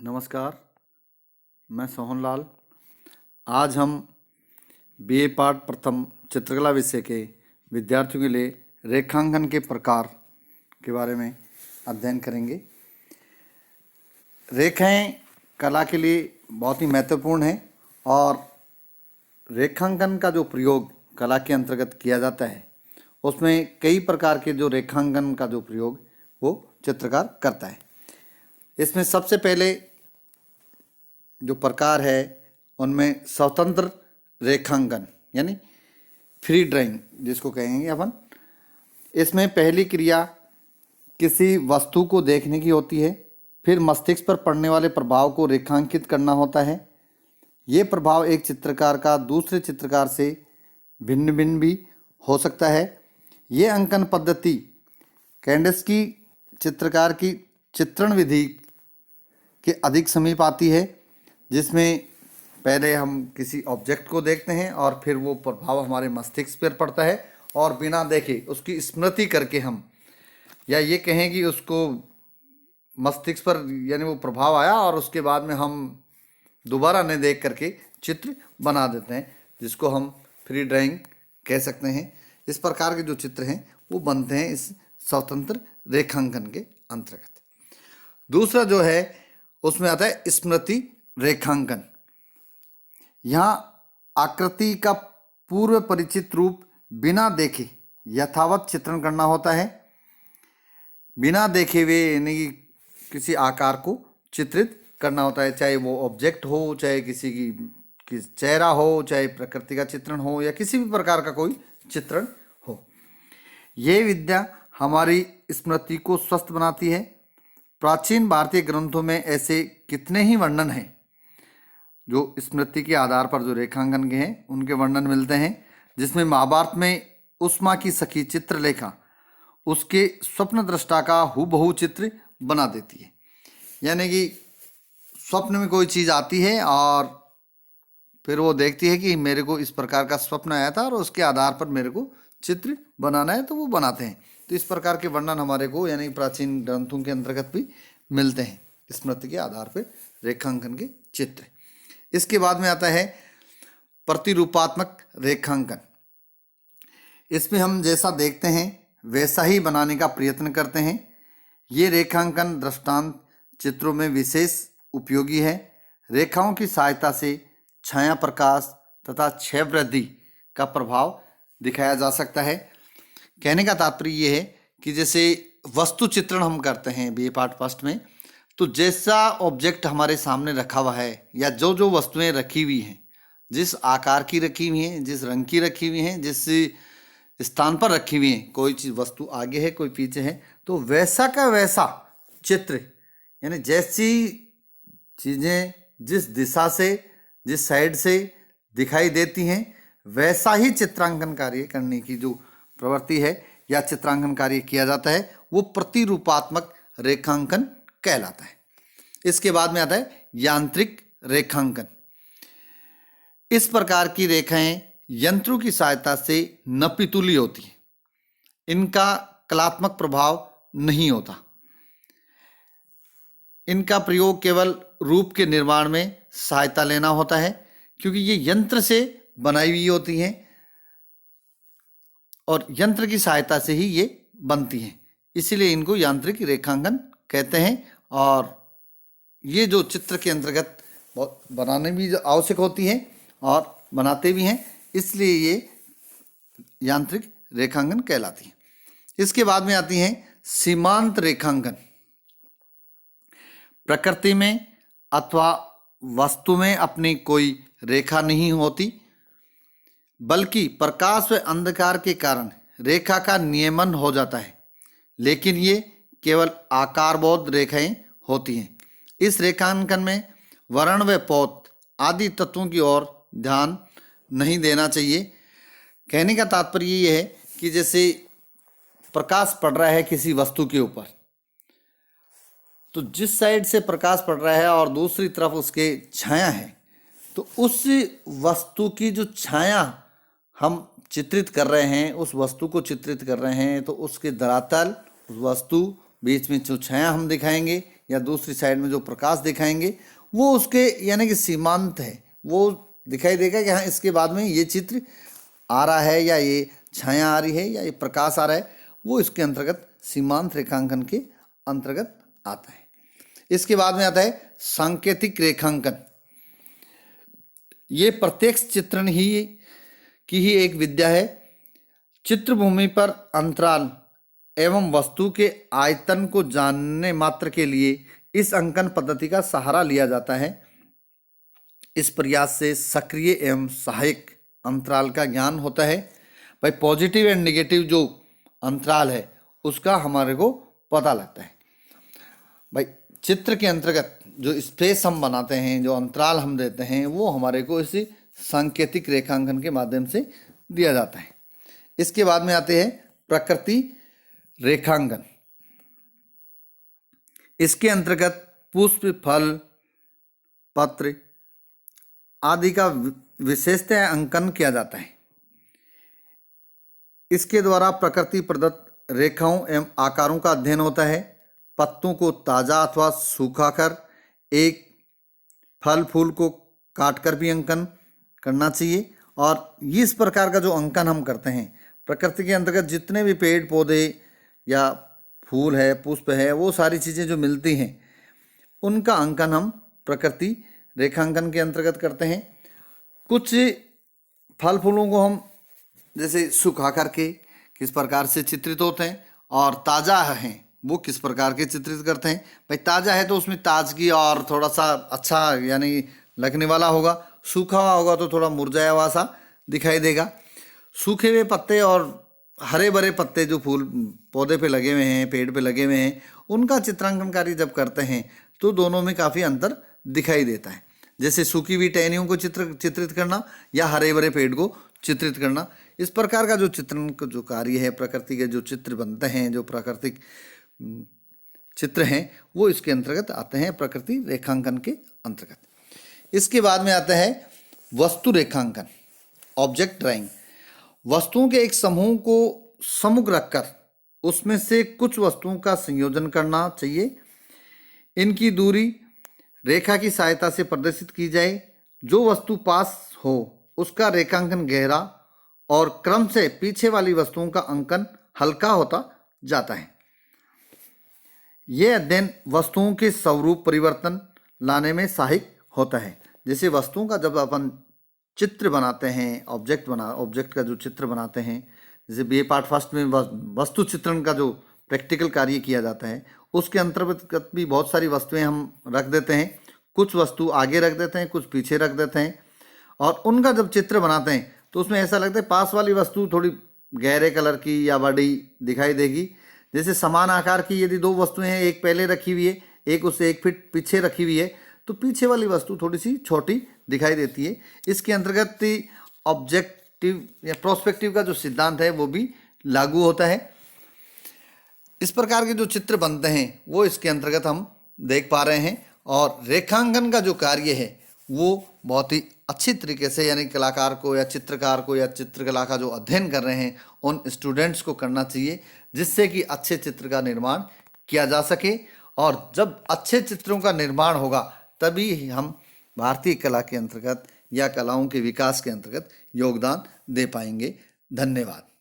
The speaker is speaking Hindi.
नमस्कार, मैं सोहनलाल। आज हम बीए पार्ट प्रथम चित्रकला विषय के विद्यार्थियों के लिए रेखांकन के प्रकार के बारे में अध्ययन करेंगे। रेखाएं कला के लिए बहुत ही महत्वपूर्ण है और रेखांकन का जो प्रयोग कला के अंतर्गत किया जाता है उसमें कई प्रकार के जो रेखांकन का जो प्रयोग वो चित्रकार करता है। इसमें सबसे पहले जो प्रकार है उनमें स्वतंत्र रेखांकन यानी फ्री ड्राइंग जिसको कहेंगे अपन। इसमें पहली क्रिया किसी वस्तु को देखने की होती है, फिर मस्तिष्क पर पड़ने वाले प्रभाव को रेखांकित करना होता है। ये प्रभाव एक चित्रकार का दूसरे चित्रकार से भिन्न भिन्न भी हो सकता है। ये अंकन पद्धति कैंडिस्की चित्रकार की चित्रण विधि के अधिक समीप आती है, जिसमें पहले हम किसी ऑब्जेक्ट को देखते हैं और फिर वो प्रभाव हमारे मस्तिष्क पर पड़ता है और बिना देखे उसकी स्मृति करके हम या ये कहें कि उसको मस्तिष्क पर यानी वो प्रभाव आया और उसके बाद में हम दोबारा न देख करके चित्र बना देते हैं, जिसको हम फ्री ड्राइंग कह सकते हैं। इस प्रकार के जो चित्र हैं वो बनते हैं इस स्वतंत्र रेखांकन के अंतर्गत। दूसरा जो है उसमें आता है स्मृति रेखांकन। यहाँ आकृति का पूर्व परिचित रूप बिना देखे यथावत चित्रण करना होता है। बिना देखे हुए यानी कि किसी आकार को चित्रित करना होता है, चाहे वो ऑब्जेक्ट हो, चाहे किसी की चेहरा हो, चाहे प्रकृति का चित्रण हो या किसी भी प्रकार का कोई चित्रण हो। ये विद्या हमारी स्मृति को स्वस्थ बनाती है। प्राचीन भारतीय ग्रंथों में ऐसे कितने ही वर्णन हैं जो स्मृति के आधार पर जो रेखांकन के हैं उनके वर्णन मिलते हैं, जिसमें महाभारत में उष्मा की सखी चित्रलेखा उसके स्वप्न दृष्टा का हूबहू चित्र बना देती है। यानी कि स्वप्न में कोई चीज़ आती है और फिर वो देखती है कि मेरे को इस प्रकार का स्वप्न आया था और उसके आधार पर मेरे को चित्र बनाना है, तो वो बनाते हैं। तो इस प्रकार के वर्णन हमारे को यानी प्राचीन ग्रंथों के अंतर्गत भी मिलते हैं, स्मृति के आधार पर रेखांकन के चित्र। इसके बाद में आता है प्रतिरूपात्मक रेखांकन। इसमें हम जैसा देखते हैं वैसा ही बनाने का प्रयत्न करते हैं। ये रेखांकन दृष्टांत चित्रों में विशेष उपयोगी है। रेखाओं की सहायता से छाया प्रकाश तथा क्षय वृद्धि का प्रभाव दिखाया जा सकता है। कहने का तात्पर्य ये है कि जैसे वस्तु चित्रण हम करते हैं बीए पार्ट फर्स्ट में, तो जैसा ऑब्जेक्ट हमारे सामने रखा हुआ है या जो जो वस्तुएं रखी हुई हैं, जिस आकार की रखी हुई हैं, जिस रंग की रखी हुई हैं, जिस स्थान पर रखी हुई हैं, कोई चीज़ वस्तु आगे है कोई पीछे है, तो वैसा का वैसा चित्र यानी जैसी चीज़ें जिस दिशा से जिस साइड से दिखाई देती हैं वैसा ही चित्रांकन कार्य करने की जो प्रवृत्ति है या चित्रांकन कार्य किया जाता है वो प्रतिरूपात्मक रेखांकन कहलाता है। इसके बाद में आता है यांत्रिक रेखांकन। इस प्रकार की रेखाएं यंत्रों की सहायता से नपितुली होती हैं। इनका कलात्मक प्रभाव नहीं होता। इनका प्रयोग केवल रूप के निर्माण में सहायता लेना होता है, क्योंकि ये यंत्र से बनाई हुई होती हैं और यंत्र की सहायता से ही ये बनती हैं, इसीलिए इनको यांत्रिक रेखांकन कहते हैं। और ये जो चित्र के अंतर्गत बनाने भी आवश्यक होती है और बनाते भी हैं, इसलिए ये यांत्रिक रेखांकन कहलाती है। इसके बाद में आती हैं सीमांत रेखांकन। प्रकृति में अथवा वस्तु में अपनी कोई रेखा नहीं होती, बल्कि प्रकाश व अंधकार के कारण रेखा का नियमन हो जाता है, लेकिन ये केवल आकारबोध रेखाएं होती हैं। इस रेखांकन में वर्ण व पोत आदि तत्वों की ओर ध्यान नहीं देना चाहिए। कहने का तात्पर्य ये है कि जैसे प्रकाश पड़ रहा है किसी वस्तु के ऊपर, तो जिस साइड से प्रकाश पड़ रहा है और दूसरी तरफ उसके छाया है, तो उस वस्तु की जो छाया हम चित्रित कर रहे हैं, उस वस्तु को चित्रित कर रहे हैं, तो उसके धरातल उस वस्तु बीच में जो छाया हम दिखाएंगे या दूसरी साइड में जो प्रकाश दिखाएंगे वो उसके यानी कि सीमांत है, वो दिखाई देगा कि हाँ इसके बाद में ये चित्र आ रहा है या ये छाया आ रही है या ये प्रकाश आ रहा है, वो इसके अंतर्गत सीमांत रेखांकन के अंतर्गत आता है। इसके बाद में आता है सांकेतिक रेखांकन। ये प्रत्यक्ष चित्रण की ही एक विद्या है। चित्रभूमि पर अंतराल एवं वस्तु के आयतन को जानने मात्र के लिए इस अंकन पद्धति का सहारा लिया जाता है। इस प्रयास से सक्रिय एवं सहायक अंतराल का ज्ञान होता है। भाई पॉजिटिव एंड नेगेटिव जो अंतराल है उसका हमारे को पता लगता है। भाई चित्र के अंतर्गत जो स्पेस हम बनाते हैं, जो अंतराल हम देते हैं, वो हमारे को इसी सांकेतिक रेखांकन के माध्यम से दिया जाता है। इसके बाद में आते हैं प्रकृति रेखांकन। इसके अंतर्गत पुष्प, फल, पत्र आदि का विशेषतः अंकन किया जाता है। इसके द्वारा प्रकृति प्रदत्त रेखाओं एवं आकारों का अध्ययन होता है। पत्तों को ताजा अथवा सूखाकर, एक फल फूल को काटकर भी अंकन करना चाहिए। और इस प्रकार का जो अंकन हम करते हैं, प्रकृति के अंतर्गत जितने भी पेड़ पौधे या फूल है, पुष्प है, वो सारी चीज़ें जो मिलती हैं उनका अंकन हम प्रकृति रेखांकन के अंतर्गत करते हैं। कुछ फल फूलों को हम जैसे सुखा करके किस प्रकार से चित्रित होते हैं, और ताज़ा हैं वो किस प्रकार के चित्रित करते हैं। भाई ताज़ा है तो उसमें ताजगी और थोड़ा सा अच्छा यानी लगने वाला होगा, सूखा हुआ होगा तो थोड़ा मुरझाया हुआ सा दिखाई देगा। सूखे हुए पत्ते और हरे भरे पत्ते जो फूल पौधे पे लगे हुए हैं, पेड़ पे लगे हुए हैं, उनका चित्रांकनकारी जब करते हैं तो दोनों में काफ़ी अंतर दिखाई देता है। जैसे सूखी हुई टहनियों को चित्रित करना या हरे भरे पेड़ को चित्रित करना, इस प्रकार का जो चित्रण का जो कार्य है, प्रकृति के जो चित्र बनते हैं, जो प्राकृतिक चित्र हैं, वो इसके अंतर्गत आते हैं, प्रकृति रेखांकन के अंतर्गत। इसके बाद में आता है वस्तु रेखांकन, ऑब्जेक्ट ड्राइंग। वस्तुओं के एक समूह को सम्मुख रखकर उसमें से कुछ वस्तुओं का संयोजन करना चाहिए। इनकी दूरी रेखा की सहायता से प्रदर्शित की जाए। जो वस्तु पास हो उसका रेखांकन गहरा और क्रम से पीछे वाली वस्तुओं का अंकन हल्का होता जाता है। यह अध्ययन वस्तुओं के स्वरूप परिवर्तन लाने में सहायक होता है। जैसे वस्तुओं का जब अपन चित्र बनाते हैं, ऑब्जेक्ट का जो चित्र बनाते हैं, जैसे बीए पार्ट फर्स्ट में वस्तु चित्रण का जो प्रैक्टिकल कार्य किया जाता है, उसके अंतर्गत भी बहुत सारी वस्तुएं हम रख देते हैं। कुछ वस्तु आगे रख देते हैं, कुछ पीछे रख देते हैं, और उनका जब चित्र बनाते हैं तो उसमें ऐसा लगता है पास वाली वस्तु थोड़ी गहरे कलर की या बड़ी दिखाई देगी। जैसे समान आकार की यदि दो वस्तुएं हैं, एक पहले रखी हुई है, एक उससे 1 फीट पीछे रखी हुई है, तो पीछे वाली वस्तु थोड़ी सी छोटी दिखाई देती है। इसके अंतर्गत ऑब्जेक्टिव या प्रोस्पेक्टिव का जो सिद्धांत है वो भी लागू होता है। इस प्रकार के जो चित्र बनते हैं वो इसके अंतर्गत हम देख पा रहे हैं। और रेखांकन का जो कार्य है वो बहुत ही अच्छी तरीके से यानी कलाकार को या चित्रकार को या चित्रकला का जो अध्ययन कर रहे हैं उन स्टूडेंट्स को करना चाहिए, जिससे कि अच्छे चित्र का निर्माण किया जा सके। और जब अच्छे चित्रों का निर्माण होगा तभी हम भारतीय कला के अंतर्गत या कलाओं के विकास के अंतर्गत योगदान दे पाएंगे। धन्यवाद।